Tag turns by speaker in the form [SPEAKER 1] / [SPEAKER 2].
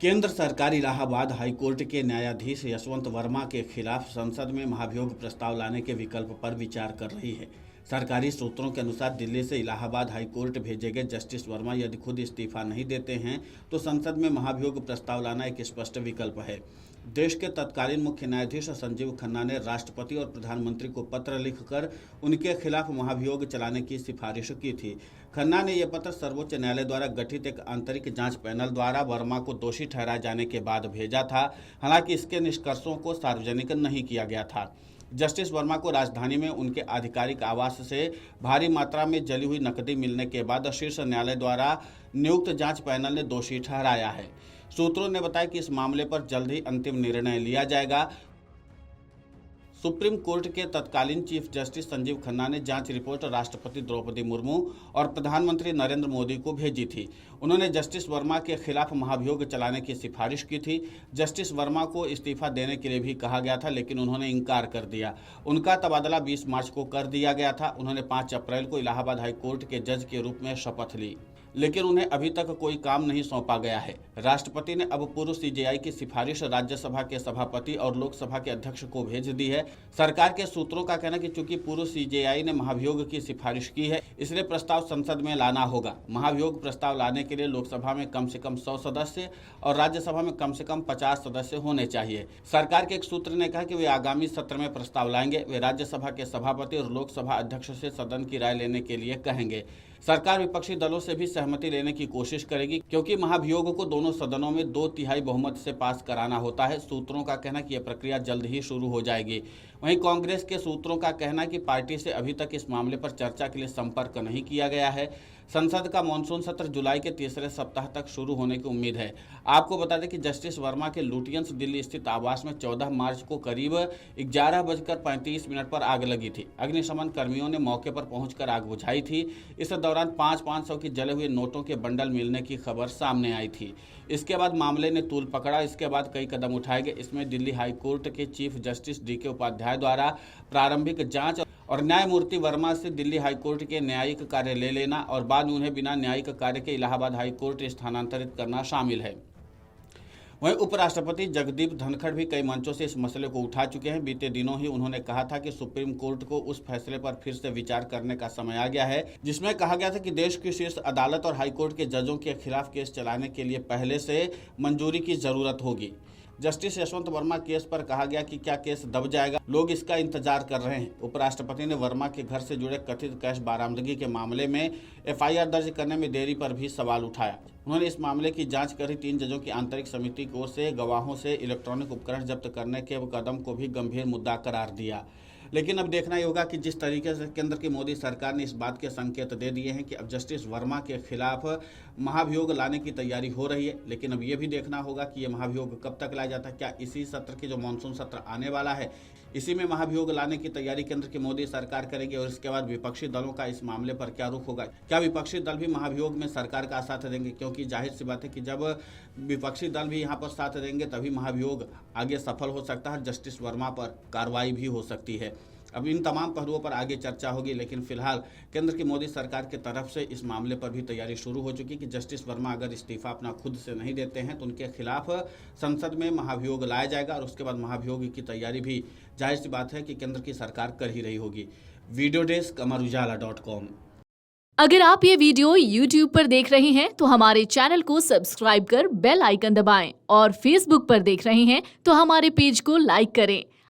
[SPEAKER 1] केंद्र सरकार इलाहाबाद हाईकोर्ट के न्यायाधीश यशवंत वर्मा के खिलाफ संसद में महाभियोग प्रस्ताव लाने के विकल्प पर विचार कर रही है। सरकारी सूत्रों के अनुसार दिल्ली से इलाहाबाद हाईकोर्ट भेजे गए जस्टिस वर्मा यदि खुद इस्तीफा नहीं देते हैं तो संसद में महाभियोग प्रस्ताव लाना एक स्पष्ट विकल्प है। देश के तत्कालीन मुख्य न्यायाधीश संजीव खन्ना ने राष्ट्रपति और प्रधानमंत्री को पत्र लिखकर उनके खिलाफ महाभियोग चलाने की सिफारिश की थी। खन्ना ने यह पत्र सर्वोच्च न्यायालय द्वारा गठित एक आंतरिक जांच पैनल द्वारा वर्मा को दोषी ठहराए जाने के बाद भेजा था। हालांकि इसके निष्कर्षों को सार्वजनिक नहीं किया गया था। जस्टिस वर्मा को राजधानी में उनके आधिकारिक आवास से भारी मात्रा में जली हुई नकदी मिलने के बाद शीर्ष न्यायालय द्वारा नियुक्त जांच पैनल ने दोषी ठहराया है। सूत्रों ने बताया कि इस मामले पर जल्द ही अंतिम निर्णय लिया जाएगा। सुप्रीम कोर्ट के तत्कालीन चीफ जस्टिस संजीव खन्ना ने जांच रिपोर्ट राष्ट्रपति द्रौपदी मुर्मू और प्रधानमंत्री नरेंद्र मोदी को भेजी थी। उन्होंने जस्टिस वर्मा के खिलाफ महाभियोग चलाने की सिफारिश की थी। जस्टिस वर्मा को इस्तीफा देने के लिए भी कहा गया था, लेकिन उन्होंने इनकार कर दिया। उनका तबादला 20 मार्च को कर दिया गया था। उन्होंने 5 अप्रैल को इलाहाबाद हाईकोर्ट के जज के रूप में शपथ ली, लेकिन उन्हें अभी तक कोई काम नहीं सौंपा गया है। राष्ट्रपति ने अब पूर्व सीजेआई की सिफारिश राज्यसभा के सभापति और लोकसभा के अध्यक्ष को भेज दी है। सरकार के सूत्रों का कहना है कि चूंकि पूर्व सीजेआई ने महाभियोग की सिफारिश की है, इसलिए प्रस्ताव संसद में लाना होगा। महाभियोग प्रस्ताव लाने के लिए लोकसभा में कम से कम 100 सदस्य और राज्यसभा में कम से कम 50 सदस्य होने चाहिए। सरकार के एक सूत्र ने कहा कि वे आगामी सत्र में प्रस्ताव लाएंगे। वे राज्यसभा के सभापति और लोकसभा अध्यक्ष से सदन की राय लेने के लिए कहेंगे। सरकार विपक्षी दलों से भी सहमति लेने की कोशिश करेगी, क्योंकि महाभियोग को दोनों सदनों में 2/3 बहुमत से पास कराना होता है। सूत्रों का कहना है कि यह प्रक्रिया जल्द ही शुरू हो जाएगी। वहीं कांग्रेस के सूत्रों का कहना है कि पार्टी से अभी तक इस मामले पर चर्चा के लिए संपर्क नहीं किया गया है। संसद का मानसून सत्र जुलाई के तीसरे सप्ताह तक शुरू होने की उम्मीद है। आपको बता दें कि जस्टिस वर्मा के लुटियंस दिल्ली स्थित आवास में 14 मार्च को करीब 11:35 पर आग लगी थी। अग्निशमन कर्मियों ने मौके पर पहुंचकर आग बुझाई थी। इस दौरान 500 की जले हुए नोटों के बंडल मिलने की खबर सामने आई थी। इसके बाद मामले ने तूल पकड़ा। इसके बाद कई कदम उठाए गए। इसमें दिल्ली हाईकोर्ट के चीफ जस्टिस DK उपाध्याय द्वारा प्रारंभिक जांच और न्यायमूर्ति वर्मा से दिल्ली हाईकोर्ट के न्यायिक कार्य ले लेना और बाद में उन्हें बिना न्यायिक कार्य के इलाहाबाद हाईकोर्ट स्थानांतरित करना शामिल है। वहीं उपराष्ट्रपति जगदीप धनखड़ भी कई मंचों से इस मसले को उठा चुके हैं। बीते दिनों ही उन्होंने कहा था कि सुप्रीम कोर्ट को उस फैसले पर फिर से विचार करने का समय आ गया है, जिसमें कहा गया था कि देश की शीर्ष अदालत और हाईकोर्ट के जजों के खिलाफ केस चलाने के लिए पहले से मंजूरी की जरूरत होगी। जस्टिस यशवंत वर्मा केस पर कहा गया कि क्या केस दब जाएगा, लोग इसका इंतजार कर रहे हैं। उपराष्ट्रपति ने वर्मा के घर से जुड़े कथित कैश बरामदगी के मामले में FIR दर्ज करने में देरी पर भी सवाल उठाया। उन्होंने इस मामले की जांच कर रही 3 जजों की आंतरिक समिति की ओर से गवाहों से इलेक्ट्रॉनिक उपकरण जब्त करने के कदम को भी गंभीर मुद्दा करार दिया। लेकिन अब देखना ही होगा कि जिस तरीके से केंद्र की मोदी सरकार ने इस बात के संकेत दे दिए हैं कि अब जस्टिस वर्मा के खिलाफ महाभियोग लाने की तैयारी हो रही है, लेकिन अब ये भी देखना होगा कि ये महाभियोग कब तक लाया जाता है। क्या इसी सत्र के जो मानसून सत्र आने वाला है, इसी में महाभियोग लाने की तैयारी केंद्र की मोदी सरकार करेगी और इसके बाद विपक्षी दलों का इस मामले पर क्या रुख होगा? क्या विपक्षी दल भी महाभियोग में सरकार का साथ देंगे? क्योंकि जाहिर सी बात है कि जब विपक्षी दल भी यहाँ पर साथ देंगे तभी महाभियोग आगे सफल हो सकता है, जस्टिस वर्मा पर कार्रवाई भी हो सकती है। अब इन तमाम पहलुओं पर आगे चर्चा होगी, लेकिन फिलहाल केंद्र की मोदी सरकार की तरफ से इस मामले पर भी तैयारी शुरू हो चुकी है कि जस्टिस वर्मा अगर इस्तीफा अपना खुद से नहीं देते हैं तो उनके खिलाफ संसद में महाभियोग लाया जाएगा और उसके बाद महाभियोग की तैयारी भी जाहिर सी बात है कि केंद्र की सरकार कर ही रही होगी। Video desk amarujala.com।
[SPEAKER 2] अगर आप ये वीडियो YouTube पर देख रहे हैं तो हमारे चैनल को सब्सक्राइब कर बेल आइकन दबाएं और Facebook पर देख रहे हैं तो हमारे पेज को लाइक करें।